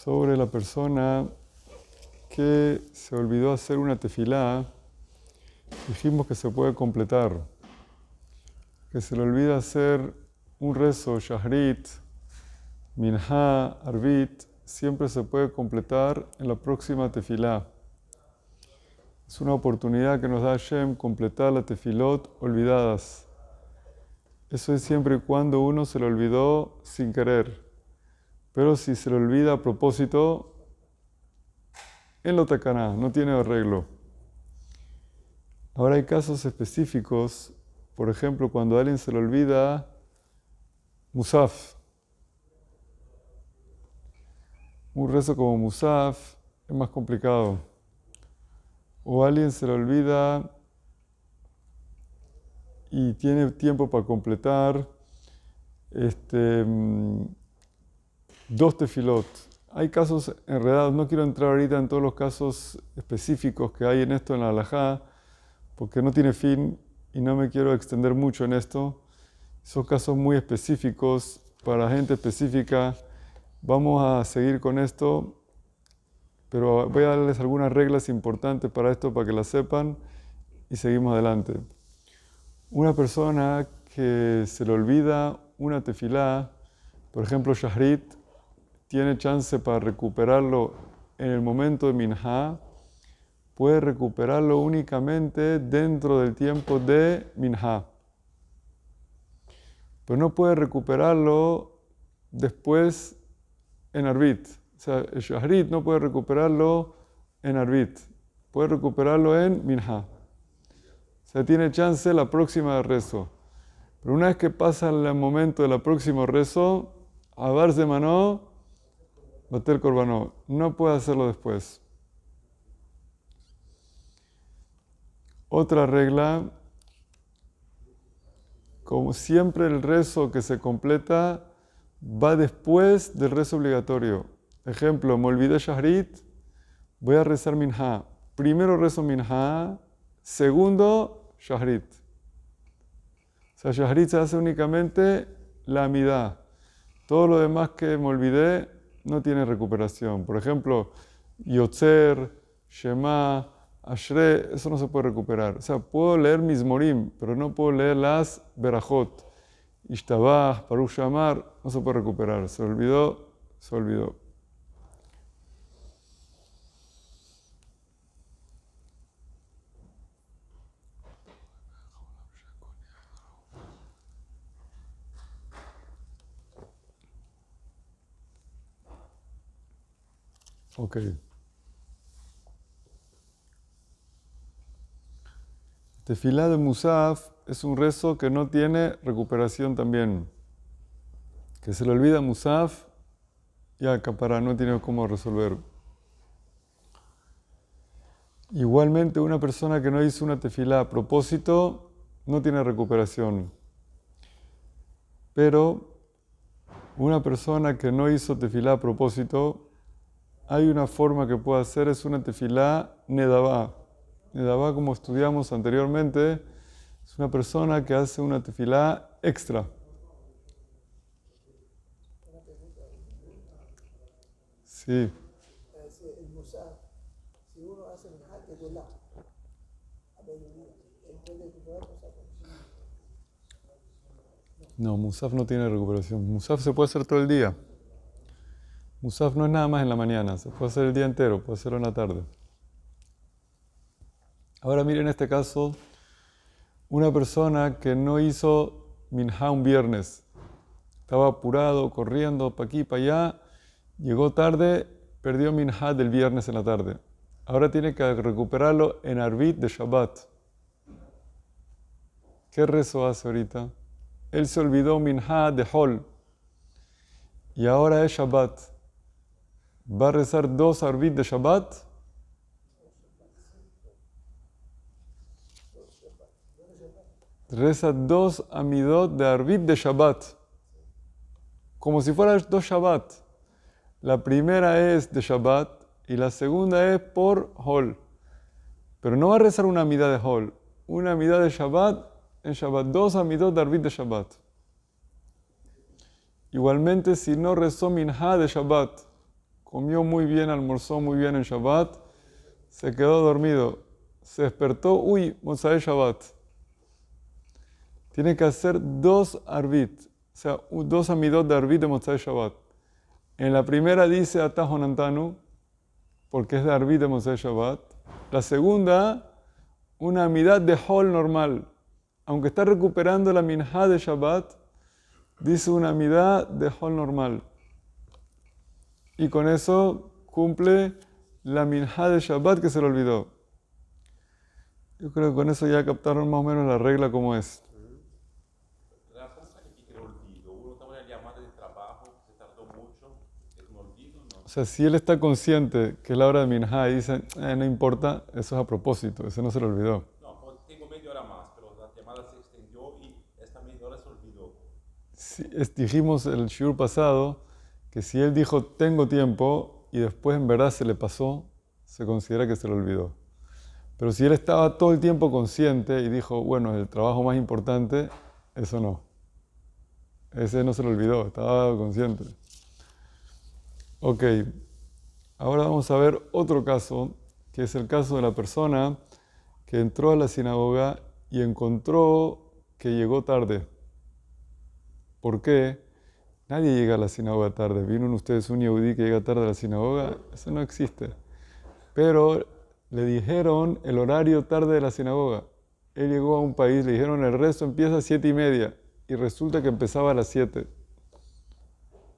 sobre la persona que se olvidó hacer una tefilá. Dijimos que se puede completar, que se le olvida hacer un rezo, shahrit, minha, arbit, siempre se puede completar en la próxima tefilá. Es una oportunidad que nos da Hashem completar la tefilot olvidadas. Eso es siempre y cuando uno se lo olvidó sin querer. Pero si se lo olvida a propósito, en lo tacaná, no tiene arreglo. Ahora hay casos específicos, por ejemplo, cuando a alguien se le olvida Musaf. Un rezo como Musaf es más complicado. O a alguien se le olvida y tiene tiempo para completar dos tefilot. Hay casos enredados, no quiero entrar ahorita en todos los casos específicos que hay en esto en la halajá, porque no tiene fin y no me quiero extender mucho en esto. Son casos muy específicos para gente específica. Vamos a seguir con esto, pero voy a darles algunas reglas importantes para esto, para que las sepan, y seguimos adelante. Una persona que se le olvida una tefilá, por ejemplo, shahrit, tiene chance para recuperarlo en el momento de minha, puede recuperarlo únicamente dentro del tiempo de minha. Pero no puede recuperarlo después en arbit. O sea, el shahrit no puede recuperarlo en arbit, puede recuperarlo en minha. O sea, tiene chance la próxima de rezo. Pero una vez que pasa el momento del próximo rezo, abar zemanó, bater korbanó. No puede hacerlo después. Otra regla, como siempre el rezo que se completa va después del rezo obligatorio. Ejemplo, me olvidé shahrit, voy a rezar minha. Primero rezo minha, segundo shahrit. O sea, shahrit se hace únicamente la amidá. Todo lo demás que me olvidé no tiene recuperación. Por ejemplo, yotzer, shema, ashre, eso no se puede recuperar. O sea, puedo leer mizmorim, pero no puedo leer las berajot. Ishtabah, Baruch Shamar, no se puede recuperar. Se olvidó, se olvidó. Ok. Tefilá de Musaf es un rezo que no tiene recuperación también. Que se le olvida Musaf, ya capará, no tiene cómo resolver. Igualmente, una persona que no hizo una tefilá a propósito no tiene recuperación. Pero una persona que no hizo tefilá a propósito, hay una forma que puede hacer, es una tefilá nedavá. Nedavá, como estudiamos anteriormente, es una persona que hace una tefilá extra. Sí. El musaf, si uno hace el hake de la, a mediodía, él puede recuperar musaf. No, Musaf no tiene recuperación. Musaf se puede hacer todo el día. Musaf no es nada más en la mañana, se puede hacer el día entero, puede hacerlo en la tarde. Ahora miren este caso, una persona que no hizo minha un viernes, estaba apurado, corriendo para aquí, para allá, llegó tarde, perdió minha del viernes en la tarde. Ahora tiene que recuperarlo en arbit de Shabbat. ¿Qué rezo hace ahorita? Él se olvidó minha de Hol y ahora es Shabbat. ¿Va a rezar dos arbit de Shabbat? Reza dos amidot de arbit de Shabbat. Como si fueran dos Shabbat. La primera es de Shabbat y la segunda es por Hol. Pero no va a rezar una amidad de Hol. Una amidad de Shabbat en Shabbat. Dos amidot de arbit de Shabbat. Igualmente, si no rezó minha de Shabbat, comió muy bien, almorzó muy bien en Shabbat, se quedó dormido, se despertó, uy, Motzai Shabbat. Tiene que hacer 2 arbit, o sea, 2 amidot de arbit de Motzai Shabbat. En la primera dice Atahonantanu, porque es de arbit de Motzai Shabbat. La segunda, una amidad de hol normal. Aunque está recuperando la minhá de Shabbat, dice una amidad de hol normal. Y con eso cumple la minhá de Shabbat que se le olvidó. Yo creo que con eso ya captaron más o menos la regla como es. O sea, si él está consciente que es la hora de minhá y dice, no importa, eso es a propósito, eso no se le olvidó. No, tengo media hora más, pero la llamada se extendió y esta media hora se olvidó. Sí, dijimos el shiur pasado que si él dijo tengo tiempo y después en verdad se le pasó, se considera que se le olvidó. Pero si él estaba todo el tiempo consciente y dijo, bueno, el trabajo más importante, eso no. Ese no se le olvidó, estaba consciente. Ok, ahora vamos a ver otro caso, que es el caso de la persona que entró a la sinagoga y encontró que llegó tarde. ¿Por qué? Nadie llega a la sinagoga tarde. ¿Vieron ustedes un yehudí que llega tarde a la sinagoga? Eso no existe. Pero le dijeron el horario tarde de la sinagoga. Él llegó a un país, le dijeron el resto empieza a 7:30 y resulta que empezaba a las 7.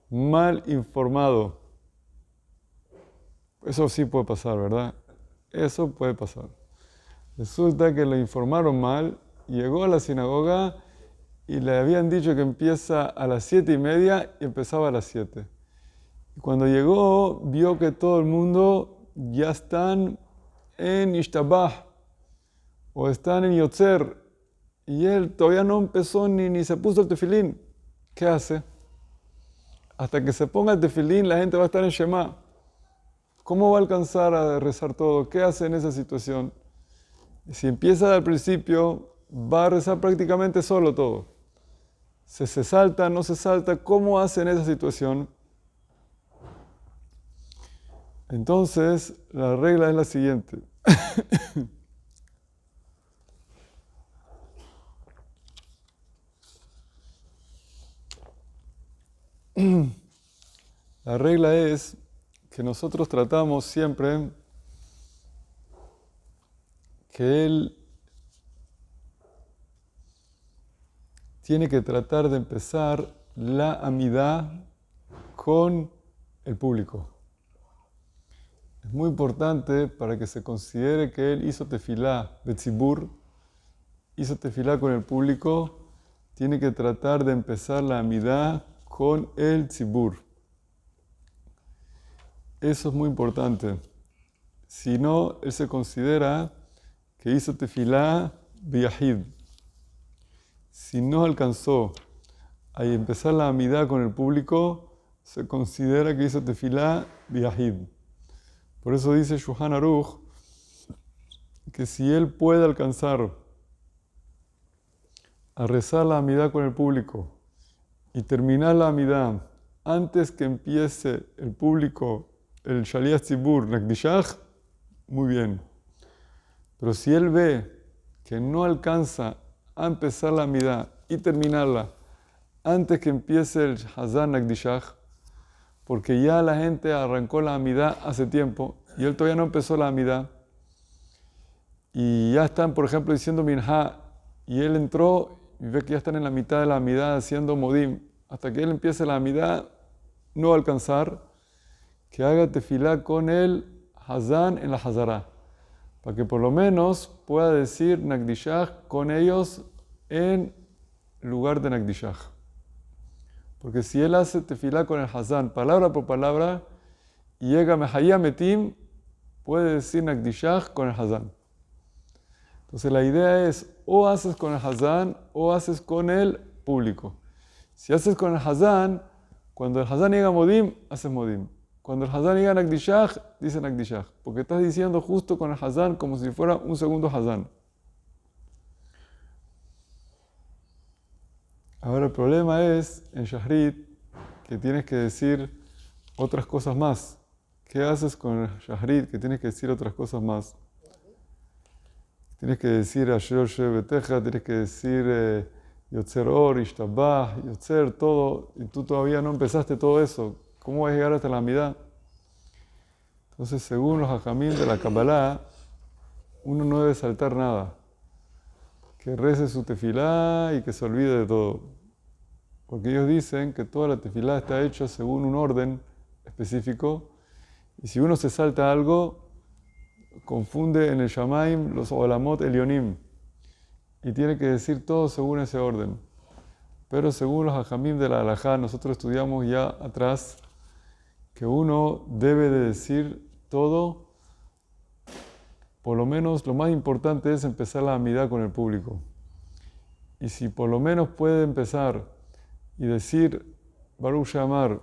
Mal informado. Eso sí puede pasar, ¿verdad? Eso puede pasar. Resulta que lo informaron mal, llegó a la sinagoga y le habían dicho que empieza a las 7:30 y empezaba a las 7. Y cuando llegó, vio que todo el mundo ya están en Ishtabah o están en Yotzer y él todavía no empezó ni se puso el tefilín. ¿Qué hace? Hasta que se ponga el tefilín, la gente va a estar en Shema. ¿Cómo va a alcanzar a rezar todo? ¿Qué hace en esa situación? Si empieza al principio, va a rezar prácticamente solo todo. ¿Se salta, no se salta? ¿Cómo hace en esa situación? Entonces, la regla es la siguiente. La regla es que nosotros tratamos siempre que él tiene que tratar de empezar la amidad con el público. Es muy importante para que se considere que él hizo tefilá betzibur, hizo tefilá con el público, tiene que tratar de empezar la amidad con el tzibur. Eso es muy importante. Si no, él se considera que hizo tefilá biyahid. Si no alcanzó a empezar la amidad con el público, se considera que hizo tefilá biyahid. Por eso dice Shulchan Aruch que si él puede alcanzar a rezar la amidad con el público y terminar la amidad antes que empiece el público, el Shaliach Tzibur, Nakdishach, muy bien. Pero si él ve que no alcanza a empezar la amidad y terminarla antes que empiece el Hazan Nakdishach, porque ya la gente arrancó la amidad hace tiempo y él todavía no empezó la amidad, y ya están, por ejemplo, diciendo minhá, y él entró y ve que ya están en la mitad de la amidad haciendo modim, hasta que él empiece la amidad, no va a alcanzar, que haga tefilá con el Hazan en la Hazara, para que por lo menos pueda decir Nakdishach con ellos en lugar de Nakdishach. Porque si él hace tefilá con el Hazan, palabra por palabra, y llega Mehayá Metim, puede decir Nakdishach con el Hazan. Entonces la idea es, o haces con el Hazan, o haces con el público. Si haces con el Hazan, cuando el Hazan llega a Modim, haces Modim. Cuando el Hazan llega a Nakdishach, dice Nakdishach. Porque estás diciendo justo con el Hazan como si fuera un segundo Hazan. Ahora el problema es, en Shahrit, que tienes que decir otras cosas más. ¿qué haces con el Shahrit? Que tienes que decir otras cosas más. Tienes que decir Asher Shebeteja, tienes que decir Yotzer Or, Ishtabah, Yotzer, todo, y tú todavía no empezaste todo eso. ¿Cómo vas a llegar hasta la Amidá? Entonces, según los hajamim de la Kabbalah, uno no debe saltar nada. Que rece su tefilá y que se olvide de todo. Porque ellos dicen que toda la tefilá está hecha según un orden específico, y si uno se salta algo, confunde en el Shamaim los Olamot Elionim, y tiene que decir todo según ese orden. Pero según los hajamim de la halajá, nosotros estudiamos ya atrás, que uno debe de decir todo, por lo menos lo más importante es empezar la amidad con el público. Y si por lo menos puede empezar y decir Baruch Shamar,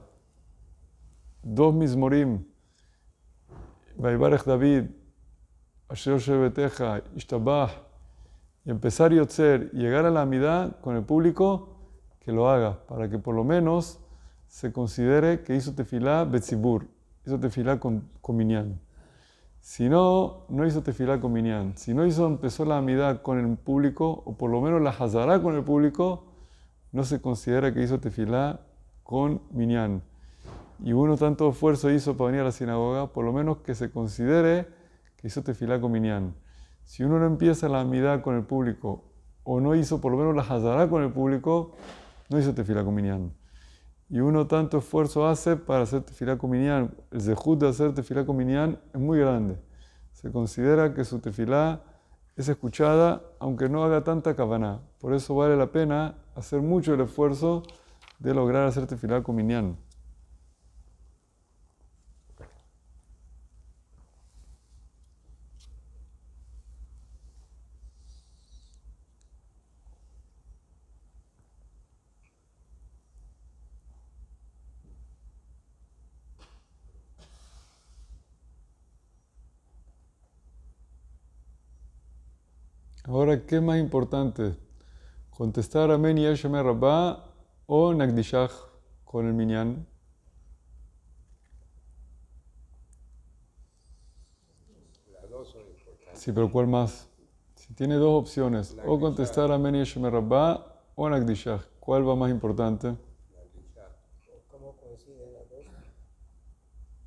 2 Mizmorim, Vaibarech David, Asher Shebeteja, Ishtabah, y empezar Yotzer y llegar a la amidad con el público, que lo haga, para que por lo menos se considere que hizo tefilá betzibur, hizo tefilá con minyan. Si no, no hizo tefilá con minyan. Si no empezó la amidad con el público, o por lo menos la hazará con el público, no se considera que hizo tefilá con minyan. Y uno tanto esfuerzo hizo para venir a la sinagoga, por lo menos que se considere que hizo tefilá con minyan. Si uno no empieza la amidad con el público, o no hizo por lo menos la hazará con el público, no hizo tefilá con minyan. Y uno tanto esfuerzo hace para hacer tefilá con minyan. El zehut de hacer tefilá con minyan es muy grande. Se considera que su tefilá es escuchada, aunque no haga tanta kavaná. Por eso vale la pena hacer mucho el esfuerzo de lograr hacer tefilá con minyan. Ahora, ¿qué es más importante? ¿Contestar Amén y Yeshemer Rabbah o Nagdishach con el minyan? Las dos son importantes. Sí, pero ¿cuál más? Si tiene dos opciones, o contestar Amén y Yeshemer Rabbah o Nagdishach, ¿cuál va más importante? Nagdishach. ¿Cómo coinciden las dos?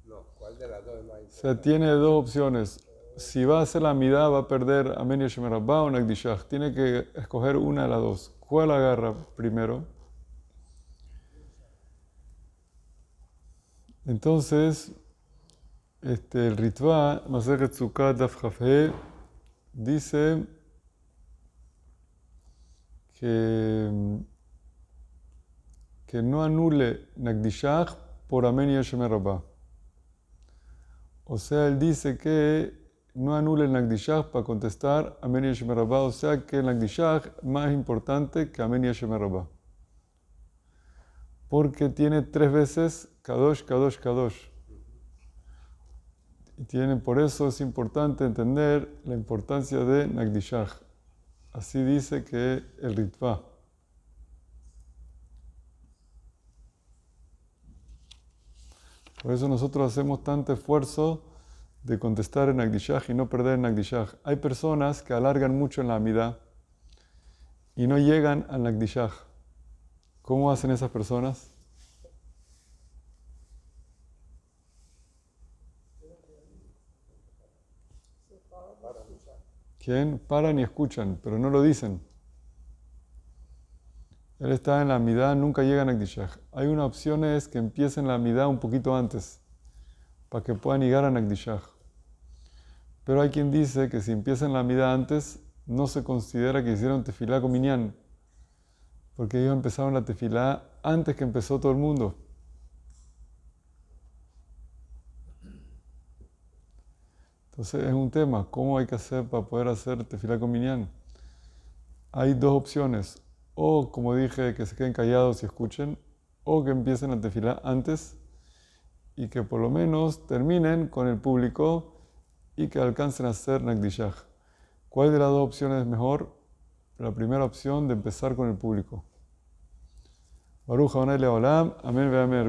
No, ¿cuál de las dos es más O importante? sea, tiene dos opciones. Si va a hacer la amidad, va a perder Amén y Yeshemer Rabbah o Nagdishach. Tiene que escoger una de las dos. ¿Cuál agarra primero? Entonces, el Ritva, Masechet Sukkot Daf Chaf He, dice que no anule Nagdishach por Amén y Yeshemer Rabbah. O sea, él dice que no anule el Nagdishach para contestar Amén y Yeshemer Rabbah. O sea, que el Nagdishach es más importante que Amén y Yeshemer Rabbah. Porque tiene 3 veces Kadosh, Kadosh, Kadosh. Y por eso es importante entender la importancia de Nagdishach. Así dice que el Ritva. Por eso nosotros hacemos tanto esfuerzo de contestar en Nagdishach y no perder en Nagdishach. Hay personas que alargan mucho en la amidad y no llegan al Nagdishach. ¿Cómo hacen esas personas? ¿Quién? Paran y escuchan, pero no lo dicen. Él está en la amidad, nunca llega a Nagdishach. Hay una opción es que empiecen la amidad un poquito antes, para que puedan llegar a Nagdishach. Pero hay quien dice que si empiezan la amidad antes, no se considera que hicieron tefilá con minyan, porque ellos empezaron la tefilá antes que empezó todo el mundo. Entonces es un tema, ¿cómo hay que hacer para poder hacer tefilá con minyan? Hay dos opciones, o como dije, que se queden callados y escuchen, o que empiecen la tefilá antes y que por lo menos terminen con el público y que alcancen a hacer Nagdishach. ¿Cuál de las dos opciones es mejor? La primera opción de empezar con el público. Baruch Adonai Leolam, Amén ve Amén.